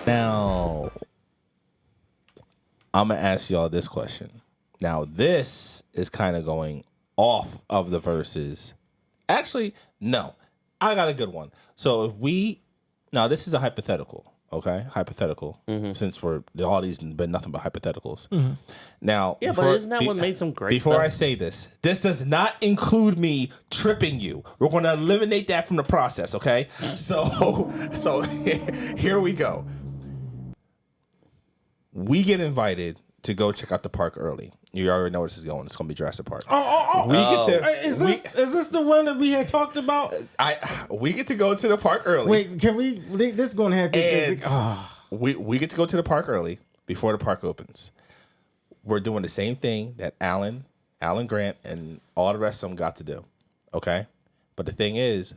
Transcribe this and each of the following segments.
Now, I'm going to ask y'all this question. Now, this is kind of going off of the verses. Actually, no. I got a good one. So if we... Now, this is a hypothetical, okay? Hypothetical. Since all these been nothing but hypotheticals. Now... Yeah, but isn't that what made some great Before stuff? I say this does not include me tripping you. We're going to eliminate that from the process, okay? So here we go. We get invited to go check out the park early. You already know where this is going. It's going to be Jurassic Park. We get to. Is this the one that we had talked about? We get to go to the park early. Wait, can we? This is going to have to. And we get to go to the park early before the park opens. We're doing the same thing that Alan Grant, and all the rest of them got to do. Okay, but the thing is,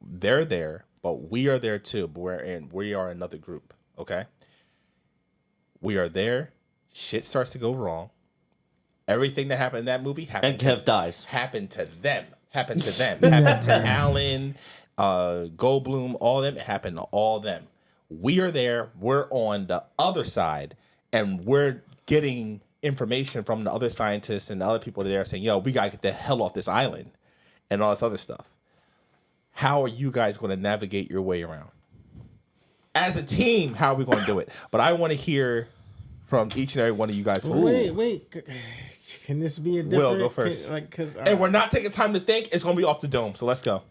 they're there, but we are there too. But we are another group. Okay, we are there. Shit starts to go wrong. Everything that happened in that movie happened. And Kev dies. Happened to them. Happened to Alan, Goldblum, all of them. It happened to all of them. We are there. We're on the other side, and we're getting information from the other scientists and the other people there saying, "Yo, we gotta get the hell off this island," and all this other stuff. How are you guys going to navigate your way around? As a team, how are we going to do it? But I want to hear from each and every one of you guys first. Wait. Can this be a different? Will, go first. And we're not taking time to think. It's going to be off the dome. So let's go.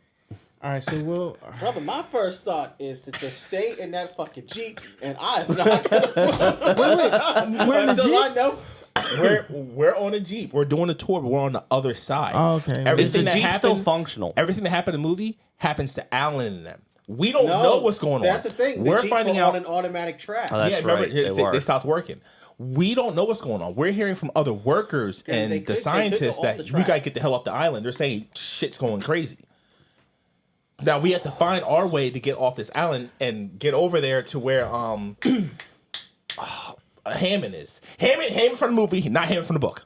All right, so we'll... Brother, my first thought is to just stay in that fucking Jeep, and I'm not going to... We're in the Jeep? I know. We're on a Jeep. We're doing a tour, but we're on the other side. Oh, okay. Is the Jeep still functional? Everything that happened in the movie happens to Alan and them. We don't know what's going on. That's the thing. We're Jeep finding were out on an automatic track. Oh, that's right. They stopped working. We don't know what's going on. We're hearing from other workers and the scientists that we gotta get the hell off the island. They're saying shit's going crazy. Now we have to find our way to get off this island and get over there to where Hammond is. Hammond from the movie, not Hammond from the book.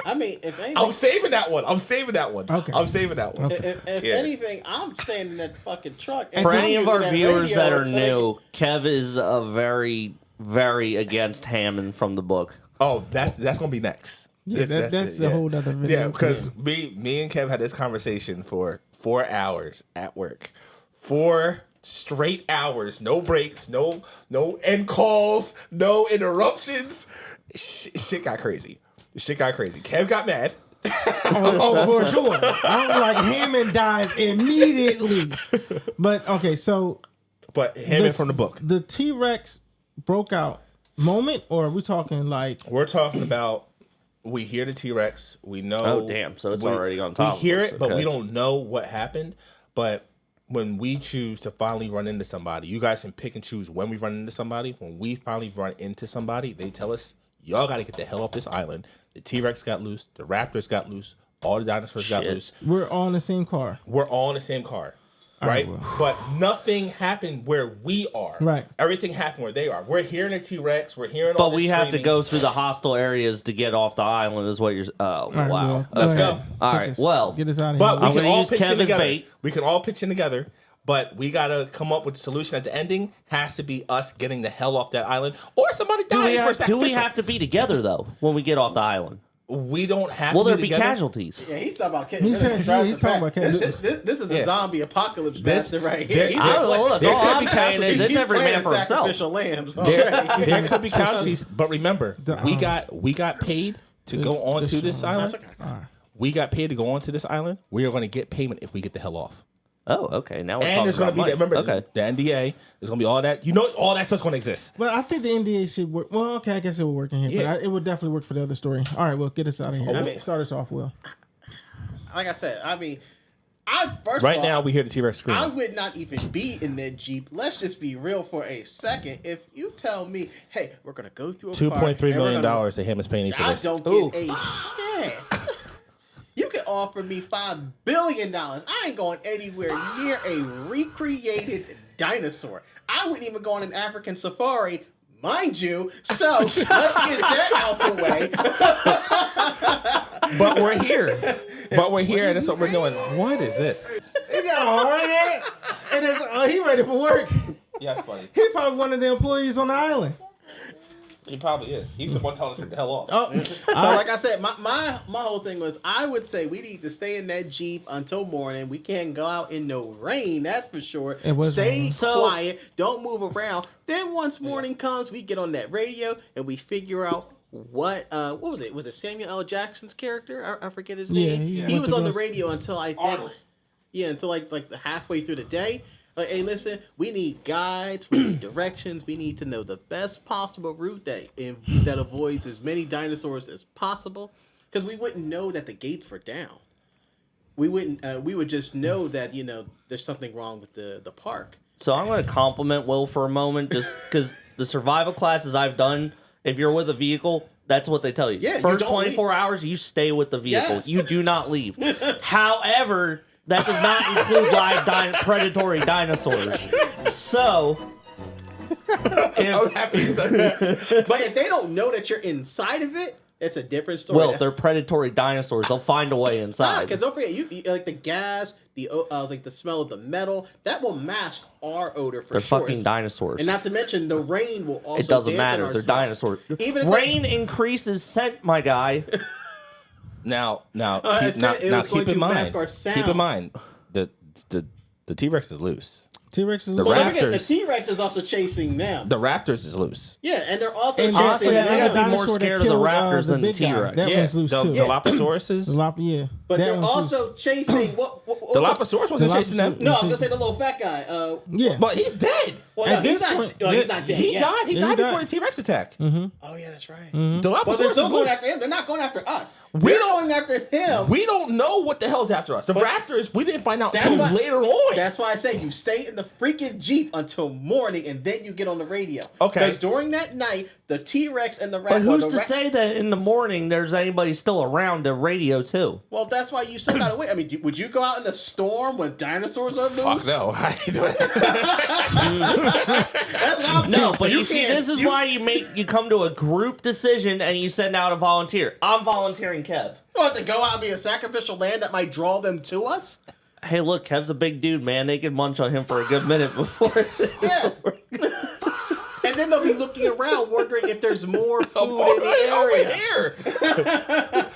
I mean, if anything, I'm saving that one. Okay. I'm saving that one. If anything, I'm staying in that fucking truck. And For I'm any of using our that viewers radio that are to new, Kev is a very, very against Hammond from the book. Oh, that's gonna be next. Yeah, that's the whole other video. Yeah, because me and Kev had this conversation for 4 hours at work. 4 straight hours, no breaks, no end calls, no interruptions. Shit got crazy. Kev got mad. Oh, for sure. I'm like, Hammond dies immediately. But okay, so Hammond from the book. The T-Rex broke out moment, or are we talking like... We're talking about, we hear the T-Rex, we know... Oh, damn, so it's already on top of us. We hear it, but we don't know what happened. But when we choose to finally run into somebody, you guys can pick and choose when we run into somebody. When we finally run into somebody, they tell us, y'all got to get the hell off this island. The T-Rex got loose. The Raptors got loose. All the dinosaurs got loose. We're all in the same car. We're all in the same car. Right? But nothing happened where we are. Right. Everything happened where they are. We're hearing the T-Rex. We're hearing all But we have to go through the hostile areas to get off the island is what you're... Oh, Right, wow. well, Let's go. All right, well... Get us out of here. But we I'm can gonna all use pitch in Kev as together. bait. We can all pitch in together. But we got to come up with a solution at the ending. Has to be us getting the hell off that island. Or somebody dying for sacrificial. Do we have to be together, though, when we get off the island? We don't have Will to there be be together. casualties? Yeah, he's talking about He's talking about casualties. This is a zombie apocalypse bastard right here. there- He's I- like- Look, there all could I'm be saying is casualties. it's every man playing for himself. sacrificial lambs already. There could be casualties. But remember, we got paid to go onto this island. That's okay. We got paid to go onto this island. We are going to get payment if we get the hell off. Oh, okay. Now we're And talking there's going to about be, money. remember, the NDA. There's going to be all that. You know, all that stuff's going to exist. Well, I think the NDA should work. Well, okay, I guess it will work in here, Yeah. but it would definitely work for the other story. All right, well, get us out of here. Start us off, Will. Like I said, I mean, Right now, we hear the T-Rex scream. I would not even be in that Jeep. Let's just be real for a second. If you tell me, hey, we're going to go through a park, $2.3 million that him is paying each of I us. don't get a shit. You can offer me $5 billion. I ain't going anywhere near a recreated dinosaur. I wouldn't even go on an African safari, mind you. So let's get that out the way. But we're here. But we're here, and that's what we're doing. What is this? He got a hard hat, and he ready for work. Yeah, that's funny. He probably one of the employees on the island. He probably is. He's the one telling us to get the hell off. Oh, So like I said, my whole thing was I would say we need to stay in that Jeep until morning. We can't go out in no rain, that's for sure. It was Stay rain. quiet, don't move around. Then once morning comes, we get on that radio and we figure out what was it? Was it Samuel L. Jackson's character? I forget his name. He was on the radio until I think Arnold. until like the halfway through the day. Like, hey, listen, we need guides, we need directions, we need to know the best possible route that avoids as many dinosaurs as possible. Because we wouldn't know that the gates were down. We wouldn't. We would just know that there's something wrong with the park. So I'm going to compliment Will for a moment, just because the survival classes I've done, if you're with a vehicle, that's what they tell you. Yeah, you First don't 24 hours, you stay with the vehicle. Yes. You do not leave. However, that does not include live predatory dinosaurs. So, I'm happy you said that. But if they don't know that you're inside of it, it's a different story. well, they're predatory dinosaurs. They'll find a way inside. Because don't forget, you like the gas, like the smell of the metal, that will mask our odor for They're sure. fucking dinosaurs. And not to mention the rain will also. It doesn't dampen matter. our They're smell. dinosaurs. Even if Rain increases scent, my guy. Now, I said it was going keep in to mask our mind. sound. Keep in mind the T-Rex is loose. T-Rex is The Well, loose. don't forget, the Raptors. T-Rex is also chasing them. The Raptors is loose. Yeah, and they're also And chasing honestly, that I think other I'd be more dinosaur that scared of the killed, raptors than the big guy. T-Rex. That Yeah, one's loose the too. Dilophosaurus. Yeah. But That they're one's loose. also chasing what Dilophosaurus wasn't chasing them. No, I was gonna say the little fat guy. Yeah. But he's dead. Well, At no, he's this not. point, He's not dead. He yet. died. He Yeah, died he before died. the T-Rex attack. Oh yeah, that's right. Mm-hmm. But they're Dilophosaurus still is going loose. after him. They're not going after us. We They're don't- going after him. We don't know what the hell's after us. The Raptors, we didn't find out That's until why- later on. That's why I say you stay in the freaking Jeep until morning, and then you get on the radio. Okay. Because during that night, the T-Rex and the But Raptor. who's to say that in the morning there's anybody still around the radio too? Well, that's why you still gotta wait. I mean, would you go out in the storm when dinosaurs are loose? Fuck no. I ain't doing that. That's what I'm No, saying. but you see, can't- this is why you come to a group decision and you send out a volunteer. I'm volunteering Kev. You want to go out and be a sacrificial lamb that might draw them to us? Hey, look, Kev's a big dude, man. They can munch on him for a good minute before. Yeah. And then they'll be looking around, wondering if there's more food Oh, in the over area. here.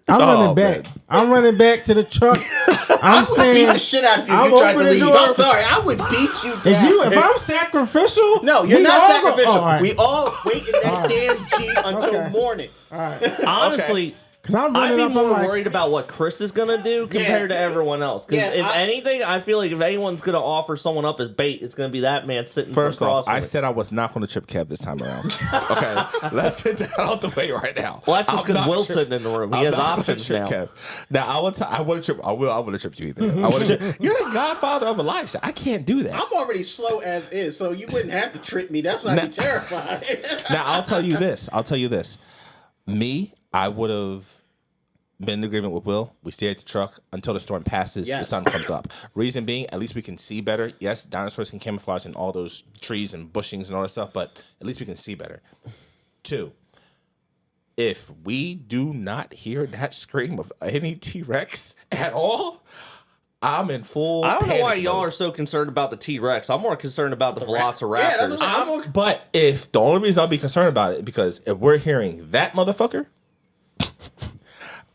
I'm Oh, running back. man. I'm running back to the truck. I I'm would beat saying, the shit out of you if I'm you tried to opening leave. the door. I'm sorry. I would beat you down. if I'm sacrificial, No, you're we not all go- sacrificial. Oh, all right. We all wait in this damn Jeep until Okay. morning. All right. Honestly, Because I'm I'd running be up. I'm more like, worried about what Chris is gonna do compared to everyone else. Because Yeah, if anything, I feel like if anyone's gonna offer someone up as bait, it's gonna be that man sitting First off, across I from me. said I was not going to trip Kev this time around. Okay, let's get that out the way right now. Well, that's just I'm because not Will's trip- sitting in the room. He I'm has not gonna options trip now. Kev. Now I want to trip. I want to trip you either. I want to. You're the godfather of Elisha. I can't do that. I'm already slow as is, so you wouldn't have to trip me. That's why I'd be terrified. Now I'll tell you this. Me, I would have been in agreement with Will. We stay at the truck until the storm passes. The Yes. sun comes up. Reason being, at least we can see better. Yes, dinosaurs can camouflage in all those trees and bushings and all that stuff, but at least we can see better. 2, if we do not hear that scream of any T-Rex at all, I'm in full. I don't know why panic y'all mode. are so concerned about the T-Rex. I'm more concerned about the Velociraptors. Yeah, that's what I'm more- But if the only reason I'll be concerned about it because if we're hearing that motherfucker,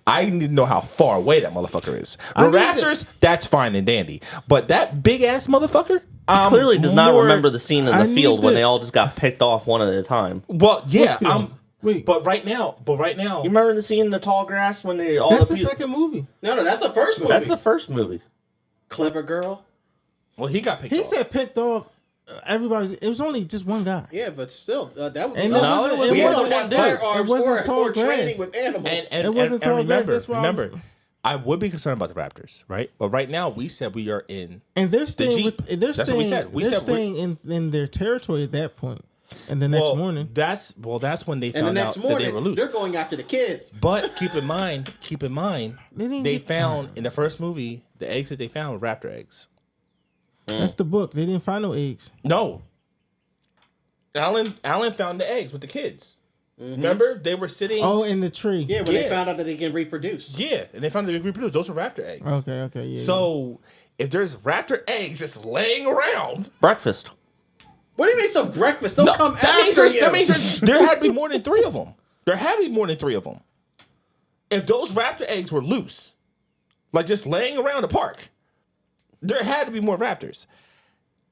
I need to know how far away that motherfucker is. The Raptors, that's fine and dandy, but that big ass motherfucker Clearly does not more- remember the scene in I the need field when to- they all just got picked off one at a time. Well, yeah, field? Wait. But right now, You remember the scene in the tall grass when they all that's the the second movie. No, that's the first movie. That's the first movie. Clever Girl. well, he got picked He off. said picked off. Everybody's. It was only just one guy. Yeah, but still, that would be And us. no, it We wasn't don't have one dude. firearms It wasn't or tall training grass. with animals. and, It wasn't tall grass, remember, that's why I was- I would be concerned about the Raptors, right? But right now, we said we are in. And they're staying Jeep. with. They're That's staying, what we said. We they're said staying in their territory at that point. And the next morning, That's when they and the found next out that they were morning, loose. they're going after the kids. But keep in mind, didn't they get- found in the first movie the eggs that they found were raptor eggs. that's the book. They didn't find no eggs. No, Alan found the eggs with the kids. Remember, they were sitting. Oh, in the tree. Yeah, when they found out that they can reproduce. Yeah, and they found that they reproduce. Those are raptor eggs. Okay, yeah. So if there's raptor eggs just laying around, Breakfast. What do you mean? So breakfast don't come that means after you. that means there had to be more than 3 of them. There had to be more than 3 of them. If those raptor eggs were loose, like just laying around the park, there had to be more raptors.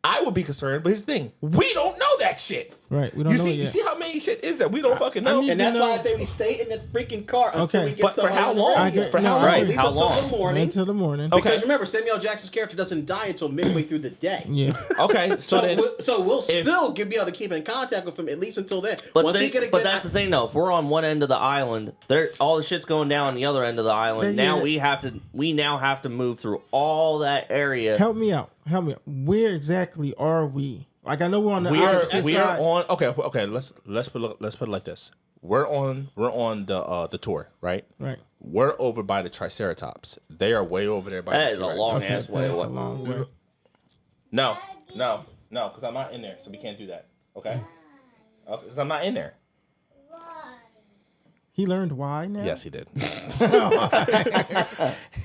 I would be concerned, but here's the thing: we don't know that shit. Right, we don't know it You yet. see how many shit is that we don't fucking know? need And that's You know- why I say we stay in the freaking car until we get But for someone how on the long? radio. For how long? Right, At least how until long? the morning. Until the morning. Okay. Because remember, Samuel Jackson's character doesn't die until midway through the day. Yeah. Okay, so then We'll still be able to keep in contact with him at least until then. But, Once we get a but good that's the thing, though. If we're on one end of the island, all the shit's going down on the other end of the island. Yeah, Now yeah. we now have to move through all that area. Help me out. Where exactly are we? Like I know we're on the opposite we are side. on. Okay. Let's put it like this. We're on the tour, right? Right. We're over by the Triceratops. They are way over there by That the is a T-Rex. long ass way That's a away. long way. No, because I'm not in there, so we can't do that. Okay? Because I'm not in there. He learned why now. Yes, he did.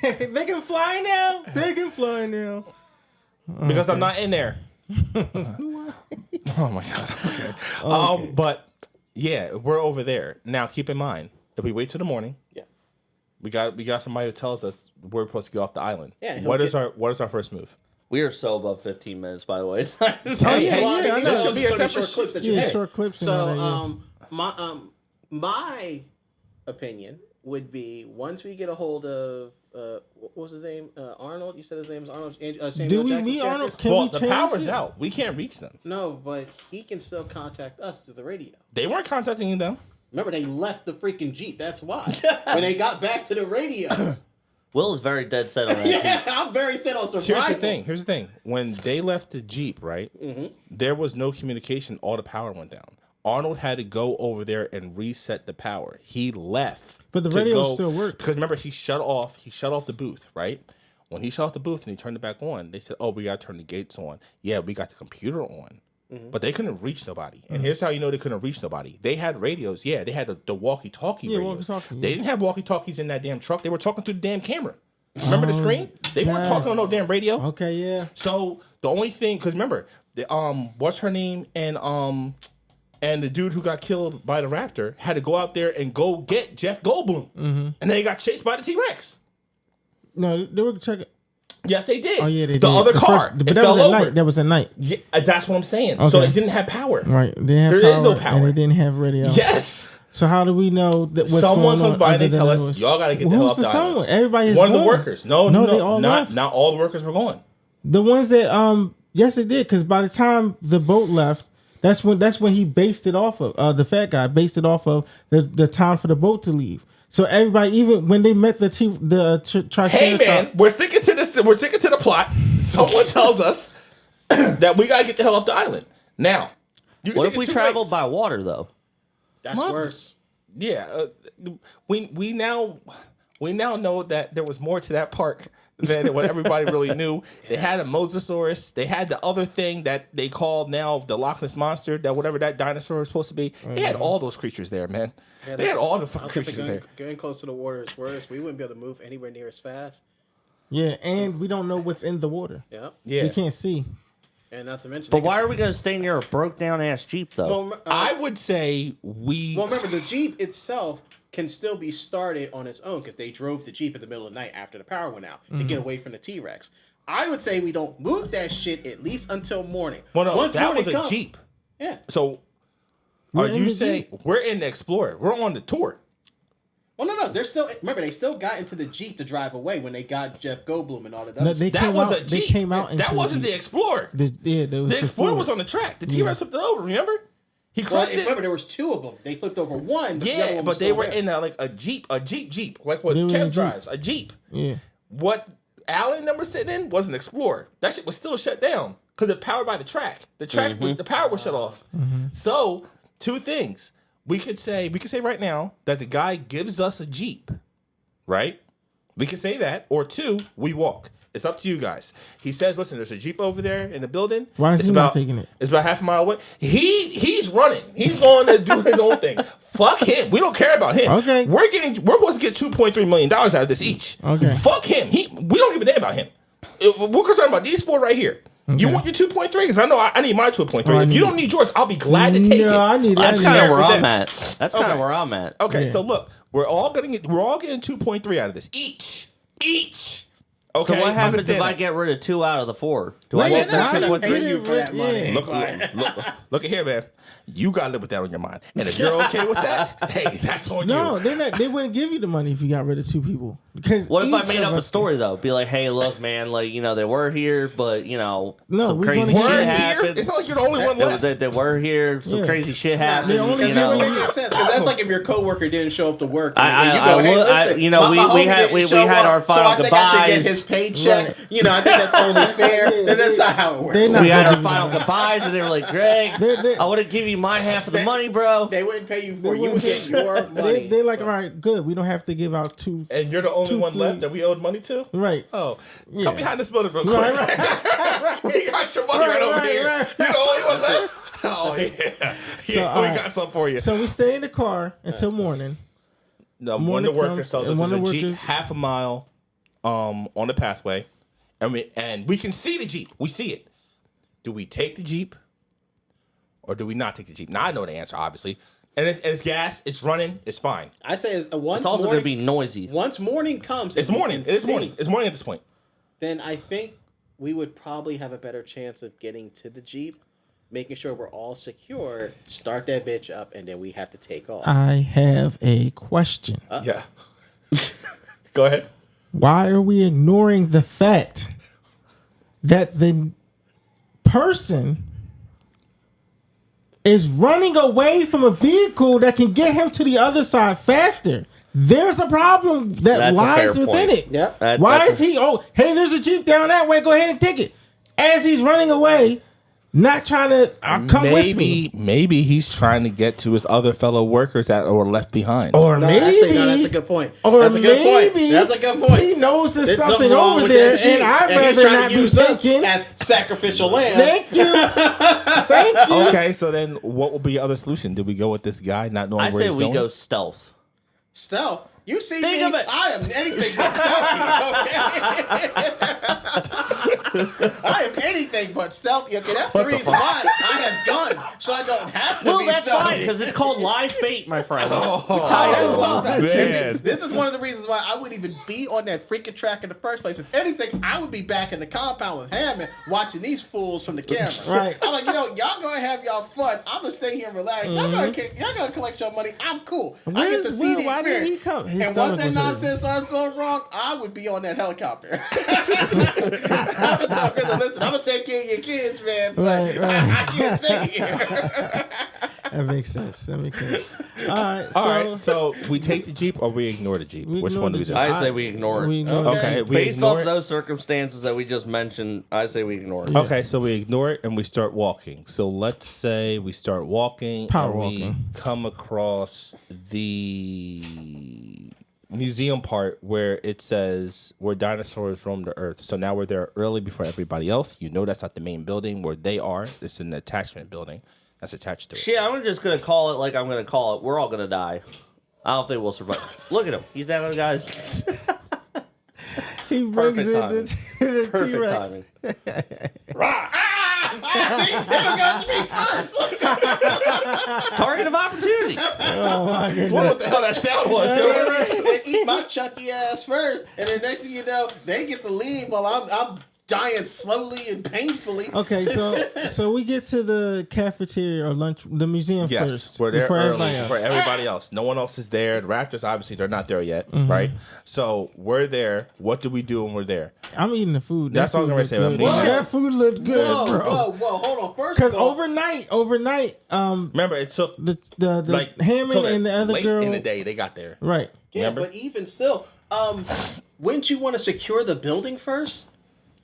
They can fly now. They can fly now. Because I'm not in there. Oh my god. Okay. But yeah, we're over there. Now keep in mind, if we wait till the morning, we got somebody who tells us we're supposed to get off the island. Yeah, What is our first move? We are so above 15 minutes, by the way. yeah, I know. This would be a separate short clips that you Yeah, had. short clips. And all So, that, my opinion would be once we get a hold of what was his name? Arnold. You said his name is Arnold. Do Samuel we Jackson's meet Arnold? characters? Can Well, we the change power's it? out. We can't reach them. No, but he can still contact us through the radio. They weren't contacting them. Remember, they left the freaking Jeep. That's why. When they got back to the radio. Will is very dead set on that. Yeah, I'm very set on survival. Here's the thing. When they left the Jeep, right, there was no communication. All the power went down. Arnold had to go over there and reset the power. He left. But the to radio go- still worked. Because remember, he shut off the booth, right? When he shut off the booth and he turned it back on, they said, oh, we got to turn the gates on. Yeah, we got the computer on. But they couldn't reach nobody. And here's how you know they couldn't reach nobody. They had radios. Yeah, they had the walkie-talkie radios. walkie-talkie, They didn't have walkie-talkies in that damn truck. They were talking through the damn camera. Remember the screen? They weren't yes. talking on no damn radio. Okay, yeah. So the only thing, because remember, what's her name, and the dude who got killed by the raptor had to go out there and go get Jeff Goldblum, and then they got chased by the T-Rex. No, they were checking. Yes, they did. Oh yeah, they the did. other The car, first- but it that fell was at over. night. That was at night. Yeah, that's what I'm saying. So Okay. they didn't have power. Right. They didn't have There power, is no power. and they didn't have radio. Yes. So how do we know that what's Someone going comes on by and other they tell than us, us? y'all got to get the hell Who's off the the island. someone? Everybody is One of the gone. workers. No, they all left. not all the workers were gone. The ones that yes they did, because by the time the boat left, that's when he based it off of the fat guy based it off of the time for the boat to leave. So everybody, even when they met the Triceratops, Hey man, we're sticking to this. We're sticking to the plot. Someone tells us that we gotta get the hell off the island now. You can What take if we it two traveled ways. by water, though? That's Mother- worse. Yeah, we now know that there was more to that park than what everybody really knew. They had a mosasaurus. They had the other thing that they called now the Loch Ness monster. That whatever that dinosaur was supposed to be. They had all those creatures there, man. Yeah, they had all the I fucking was gonna say creatures there. getting close to the water is worse. We wouldn't be able to move anywhere near as fast. yeah, and we don't know what's in the water. Yeah. Yeah, We can't see. And not to mention. But why are we going to stay near a broke down ass Jeep, though? Well, I would say we. well, remember the Jeep itself can still be started on its own because they drove the Jeep in the middle of the night after the power went out to get away from the T-Rex. I would say we don't move that shit at least until morning. Well, no, Once that morning was a comes- Jeep. Yeah. So, We're are in you the saying Jeep. we're in the Explorer? We're on the tour. Well, no. They're still. Remember, they still got into the Jeep to drive away when they got Jeff Goldblum and all that. No, Other they stuff. That came was out, a they Jeep. came out into That wasn't the Jeep. Explorer. There was The Explorer Ford. was on the track. The T-Rex flipped it over. Remember? He Well, crushed it. remember, there was two of them. They flipped over one. But the other Yeah, one but was they still were there. in a Jeep, like what They were in a Kev Jeep. drives, a Jeep. Yeah. What Alan and them were sitting in was an Explorer. That shit was still shut down because it's powered by the track. The track, the power was shut off. So, two things we could say right now that the guy gives us a Jeep, right? We could say that, or two, we walk. It's up to you guys. He says, "Listen, there's a Jeep over there in the building. Why is It's he not taking it? It's about half a mile away. He's running. He's going to do his own thing. Fuck him. We don't care about him. Okay. We're supposed to get $2.3 million out of this each. Okay. Fuck him. We don't give a damn about him. We're concerned about these four right here. Okay. You want your 2.3? Because I know I need my 2.3. If you don't need yours, I'll be glad to take it. I need That's kind of where I'm them. at. That's kind of where I'm at. Okay, so look, we're all getting 2.3 out of this each. Okay. So what happens if Understand I that. get rid of 2 out of the 4? Do Wait, I get they're that not gonna 2.3? pay you for that money. Look at here, man. You gotta live with that on your mind. And if you're okay with that, hey, that's on No, you. they wouldn't give you the money if you got rid of 2 people. Because What if I each made of up a us- story though? Be like, hey, look, man, like they were here, but No, some we're crazy gonna shit We're here? happened. It's not like you're the only one left. They were here. Some Yeah. crazy shit Nah, happened. they only You give know, you- Make sense because that's like if your coworker didn't show up to work. And I you go, hey, would- listen, you know, my we homie had- didn't we show had up, our final so I think I should get goodbyes. his paycheck. Right. I think that's only fair. That's not how it works. They not- we had our final goodbyes, and they were like, Greg, They- I wouldn't give you my half of the money, bro. They wouldn't pay you for it. You would get your money. They like, all right, good. We don't have to give out 2. And you're the only 2, one 3. left that we owed money to? Right. Oh, Yeah. come behind this building real quick. Right, We got your money right over right, here. right. You're the only one left? Oh, yeah. Yeah, all we right. got something for you. So we stay in the car until morning. One morning of the workers comes, tells and us one there's of a the Jeep workers- half a mile on the pathway, and we can see the Jeep. We see it. Do we take the Jeep or do we not take the Jeep? Now I know the answer, obviously. And it's gas. It's running. It's fine. I say once It's also morning, going to be noisy. once morning comes. It's and we morning. can It's see, morning. It's morning at this point. Then I think we would probably have a better chance of getting to the Jeep, making sure we're all secure, start that bitch up, and then we have to take off. I have a question. Yeah. Go ahead. Why are we ignoring the fact that the person is running away from a vehicle that can get him to the other side faster? There's a problem that That's a lies fair within point. it. Yep. Why is he? Oh, hey, there's a Jeep down that way. Go ahead and take it. As he's running away, not trying to come with me. Maybe he's trying to get to his other fellow workers that are left behind. Or No, maybe, actually, no, that's a good point. or That's a good point. maybe That's a good point. He knows there's There's something wrong over with there, that Jeep, and I'd he's rather trying not to be use us taken. as sacrificial lambs. Thank you. Thank you. Okay, so then what will be the other solution? Did we go with this guy not knowing I where say he's we going? go stealth. Stealth. You see Think me? of it. I am anything but stealthy. Okay? I am anything but stealthy. Okay, that's the What the reason fuck? why I have guns, so I don't have to Well, be that's stealthy. fine because it's called live bait, my friend. Oh, man. This is one of the reasons why I wouldn't even be on that freaking track in the first place. If anything, I would be back in the compound with Hammond watching these fools from the camera. Right. I'm like, y'all gonna have y'all fun. I'm gonna stay here and relax. Y'all gonna collect your money. I'm cool. I get to Where's see Will? the Why didn't experience. he come? His And once stomach that was hurting. nonsense starts going wrong, I would be on that helicopter. I'm gonna tell Chris, listen, I'm gonna take care of your kids, man. But Right, right. I can't stay here. That makes sense. All right. All right, so we take the Jeep or we ignore the Jeep? We Which ignore one do the we do? Jeep. I say we ignore it. We ignore Okay, we Based ignore off it. those circumstances that we just mentioned, I say we ignore it. Okay, so we ignore it and we start walking. So let's say we start walking Power and we walking. come across the museum part where it says where dinosaurs roam the earth. So now we're there early before everybody else. You know that's not the main building where they are. It's an attachment building that's attached to it. Shit, I'm just gonna call it like I'm gonna call it. We're all gonna die. I don't think we'll survive. Look at him. He's down there, guys. He brings Perfect in timing. the Perfect T-Rex. timing. See, they got to be first. Target of opportunity. Oh my goodness. What the hell that sound was? They eat my Chucky ass first, and then next thing you know, they get the lead while I'm dying slowly and painfully. Okay, so we get to the cafeteria or lunch, the museum Yes, first. we're there before early everybody else. for everybody else. No one else is there. The Raptors, obviously, they're not there yet, right? So we're there. What do we do when we're there? I'm eating the food. That's That what I was food gonna looked say, good. I'm eating That food looked good, Whoa, bro. whoa, hold on. First, Because of all, overnight, Remember, it took the like Hammond till and the other late girl, in the day they got there. right? yeah, remember? but even still, wouldn't you want to secure the building first?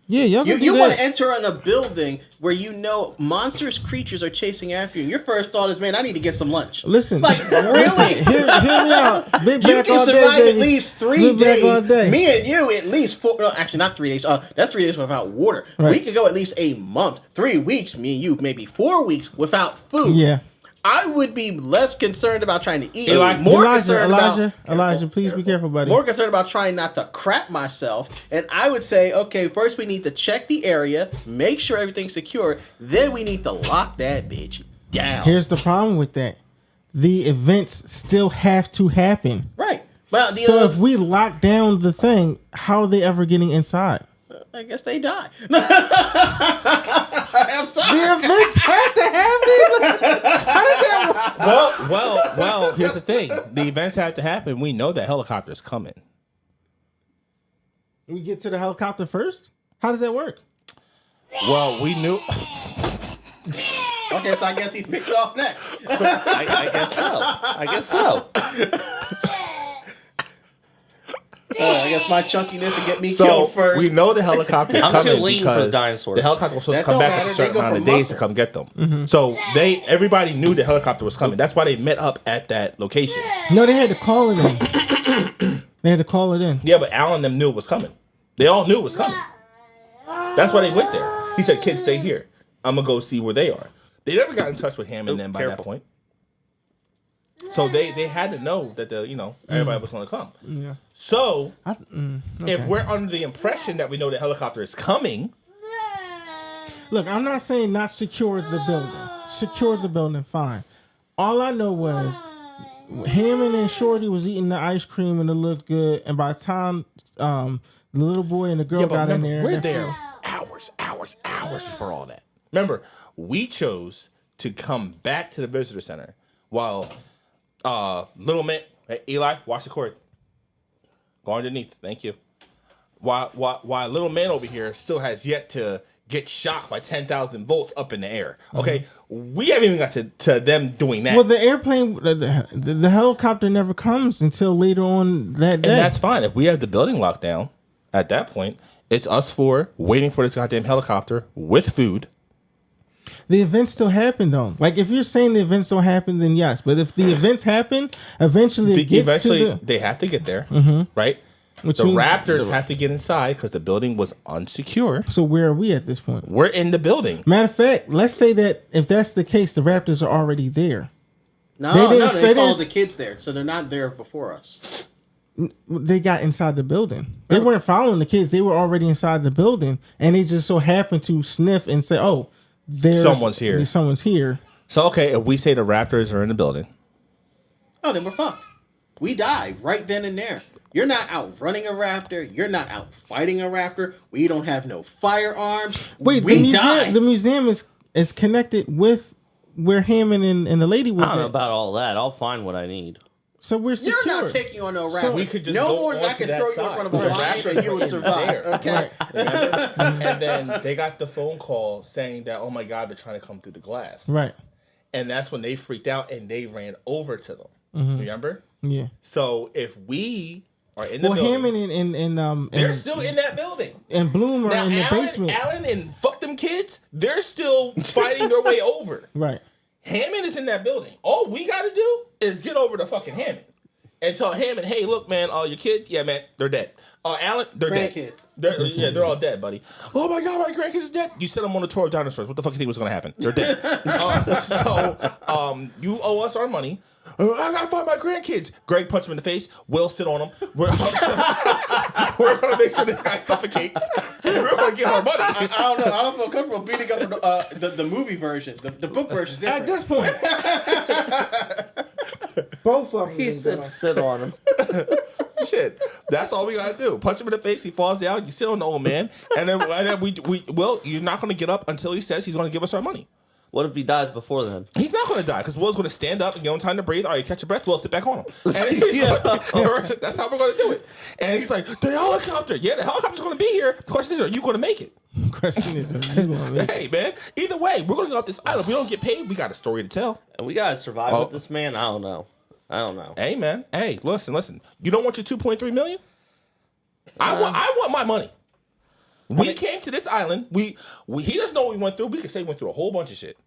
Yeah, y'all can You do want to that. enter in a building where you know monstrous creatures are chasing after you. Your first thought is, man, I need to get some lunch. Listen, Like, really? hear me out. Big You back can all day, survive baby. at least 3 Big back all days. day. Me and you at least 4. No, actually, not 3 days. That's 3 days without water. Right. We could go at least a month, 3 weeks. Me and you maybe 4 weeks without food. Yeah. I would be less concerned about trying to eat. Elijah, please be careful, buddy. More concerned about trying not to crap myself. And I would say, okay, first we need to check the area, make sure everything's secure. Then we need to lock that bitch down. Here's the problem with that. The events still have to happen. Right. But so if we lock down the thing, how are they ever getting inside? I guess they die. I'm sorry. The events have to happen. How does that work? Well. Here's the thing: the events have to happen. We know that helicopter's coming. We get to the helicopter first. How does that work? Well, we knew. Okay, so I guess he's picked off next. I guess so. I guess my chunkiness will get me killed first. We know the helicopter's I'm coming too lean for the because dinosaur. the helicopter was supposed That to come don't back matter. in a certain They go amount of for days to muscle. come get them. So everybody knew the helicopter was coming. That's why they met up at that location. No, they had to call it in. They had to call it in. Yeah, but Alan and them knew it was coming. They all knew it was coming. That's why they went there. He said, "Kids, stay here. I'm gonna go see where they are." They never got in touch with him and them by that point. So they had to know that everybody was gonna come. Yeah. So Okay. if we're under the impression that we know the helicopter is coming, Look, I'm not saying not secure the building. Secure the building, fine. All I know was Hammond and Shorty was eating the ice cream and it looked good. And by the time the little boy and the girl got in there, we're there hours before all that. Remember, we chose to come back to the visitor center while little man, hey, Eli, watch the cord. Go underneath. Thank you. While little man over here still has yet to get shocked by 10,000 volts up in the air. Okay, we haven't even got to them doing that. Well, the airplane, the helicopter never comes until later on that day. And that's fine. If we have the building locked down, at that point, it's us four waiting for this goddamn helicopter with food. The events still happen, though. Like, if you're saying the events don't happen, then yes. But if the events happen, eventually They have to get there, right? Which the means- Raptors have to get inside because the building was unsecure. So where are we at this point? We're in the building. Matter of fact, let's say that if that's the case, the Raptors are already there. No, They they didn't- called the kids there, so they're not there before us. They got inside the building. They weren't following the kids. They were already inside the building, and they just so happened to sniff and say, "Oh, Someone's here." Someone's here." So, okay, if we say the Raptors are in the building. Oh, then we're fucked. We die right then and there. You're not out running a raptor. You're not out fighting a raptor. We don't have no firearms. Wait, we die. the museum is connected with where Hammond and the lady was I don't know at. about all that. I'll find what I need. So we're secure. You're not taking on no raptor. So we could just no go more than I onto can that throw you in side. front of a The lion Raptors and you were would in survive. there. Okay. Remember? And then they got the phone call saying that, oh my God, they're trying to come through the glass. Right. And that's when they freaked out and they ran over to them. Remember? Yeah. So if we are in the Well, building, Hammond and they're still in that building. and Bloom are Now, in the basement. Alan and fuck them kids, they're still fighting their way over. Right. Hammond is in that building. All we got to do is get over to fucking Hammond and tell Hammond, hey, look, man, your kids, yeah, man, they're dead. Alan, they're dead. Grandkids. They're all dead, buddy. Oh my God, my grandkids are dead. You sent them on a tour of dinosaurs. What the fuck do you think was going to happen? They're dead. You owe us our money. I gotta find my grandkids. Greg punched him in the face. Will sit on him. We're gonna make sure this guy suffocates. We're gonna get our money. I don't know. I don't feel comfortable beating up the movie version. The book version is different. At this point, both of them. He said sit on him. Shit, that's all we gotta do. Punch him in the face. He falls down. You sit on the old man, and then we well, you're not gonna get up until he says he's gonna give us our money. What if he dies before then? He's not going to die because Will's going to stand up and give him time to breathe. All right, catch your breath. Will, sit back on him. And he's that's how we're going to do it. And he's like, the helicopter. Yeah, the helicopter's going to be here. The question is, are you going to make it? Question is, Hey, man. Either way, we're going to go off this island. We don't get paid. We got a story to tell. And we gotta survive with this man. I don't know. Hey, man. Hey, listen. You don't want your $2.3 million? I want my money. We came to this island. He doesn't know what we went through. We could say we went through a whole bunch of shit.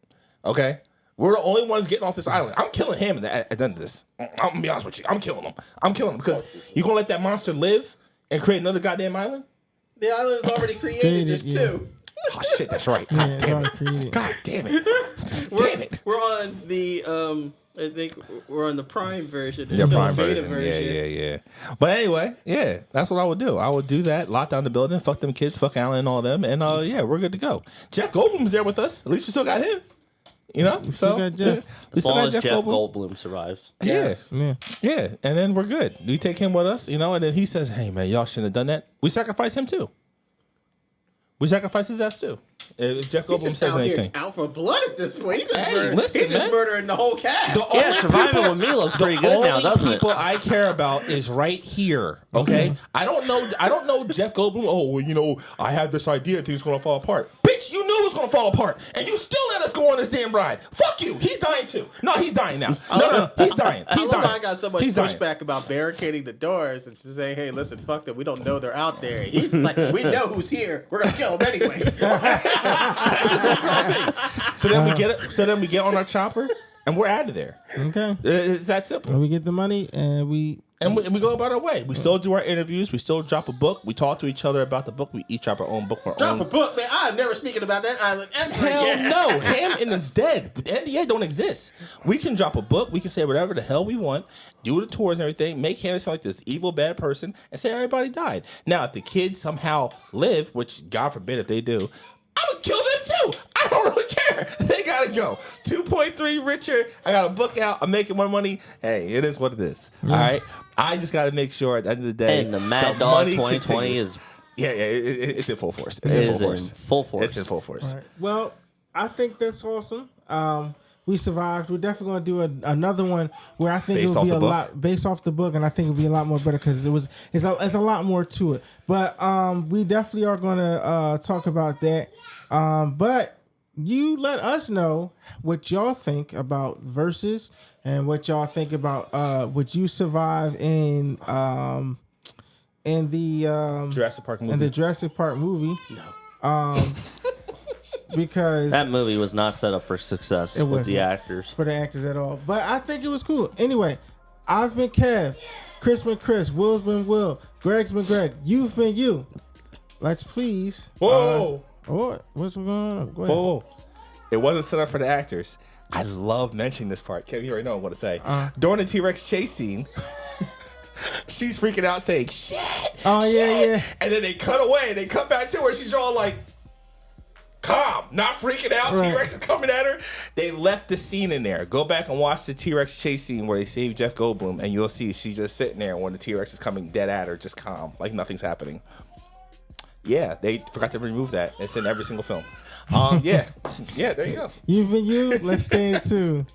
Okay? We're the only ones getting off this island. I'm killing him at the end of this. I'm going to be honest with you. I'm killing him because you going to let that monster live and create another goddamn island? The island is already created. There's two. Oh shit, that's right. God Yeah, damn it's already it. created. God damn it. Damn it. We're on the I think we're on the Prime version. The There's no prime beta version. Yeah. But anyway, yeah, that's what I would do. I would do that, lock down the building, fuck them kids, fuck Alan and all them, and yeah, we're good to go. Jeff Goldblum's there with us. At least we still got him. You know? still got Jeff. yeah, we As still long got as Jeff Jeff Goldblum. Goldblum survives. Yes. Yeah. Yeah, and then we're good. We take him with us, you know, and then he says, hey, man, y'all shouldn't have done that. We sacrifice him, too. We sacrifice his ass, too. If Jeff He's Goldblum just says out anything. here out for blood at this point. He's just, Hey, listen, he's just man. murdering the whole cast. The Yeah, only surviving people- with me looks pretty the good now, only doesn't people it? I care about is right here. Okay, I don't know Jeff Goldblum. Oh, well, you know, I had this idea. Things gonna fall apart. Bitch, you knew it was gonna fall apart, and you still let us go on this damn ride. Fuck you. He's dying too. No, he's dying now. No, he's dying. I He's love dying. how I got so much He's dying. pushback about barricading the doors and saying, "Hey, listen, fuck them. We don't know they're out there." He's just like, "We know who's here. We're gonna kill them anyway." So then we get it. So then we get on our chopper, and we're out of there. Okay. It's that simple. And we get the money and we And we go about our way. We still do our interviews. We still drop a book. We talk to each other about the book. We each drop our own book for our Drop own. a book, man. I'm never speaking about that island ever Hell again. no. Him and it's dead. The NDA don't exist. We can drop a book. We can say whatever the hell we want. Do the tours and everything. Make him sound like this evil, bad person and say everybody died. Now, if the kids somehow live, which God forbid if they do, I would kill them too. I don't really care. They gotta go. 2.3 richer. I got a book out. I'm making more money. Hey, it is what it is. All right. I just gotta make sure at the end of the day, And the Mad the Dog money 2020 continues. is it's in full force. It's It in is full in force. full force. It's in full force. All right. Well, I think that's awesome. We survived. We're definitely going to do another one where I think Based it'll off be the a book? lot based off the book, and I think it'll be a lot more better because it's a lot more to it. But we definitely are going to talk about that. But you let us know what y'all think about Versus and what y'all think about would you survive in the Jurassic Park movie. in the Jurassic Park movie? No. Because that movie was not set up for success with wasn't. the actors. for the actors at all. But I think it was cool. Anyway, I've been Kev, Chris been Chris, Will's been Will, Greg's been Greg, you've been you. Let's please. Whoa. What's going on? Go ahead. Whoa. It wasn't set up for the actors. I love mentioning this part. Kevin, you already know what to say. During the T-Rex chase scene, she's freaking out saying, shit. Oh, shit. yeah. And then they cut away and they cut back to her. She's all like, calm, not freaking out. Right. T-Rex is coming at her. They left the scene in there. Go back and watch the T-Rex chase scene where they save Jeff Goldblum, and you'll see she's just sitting there when the T-Rex is coming dead at her, just calm, like nothing's happening. Yeah, they forgot to remove that. It's in every single film. Yeah, there you go. You've been you. Let's stay tuned.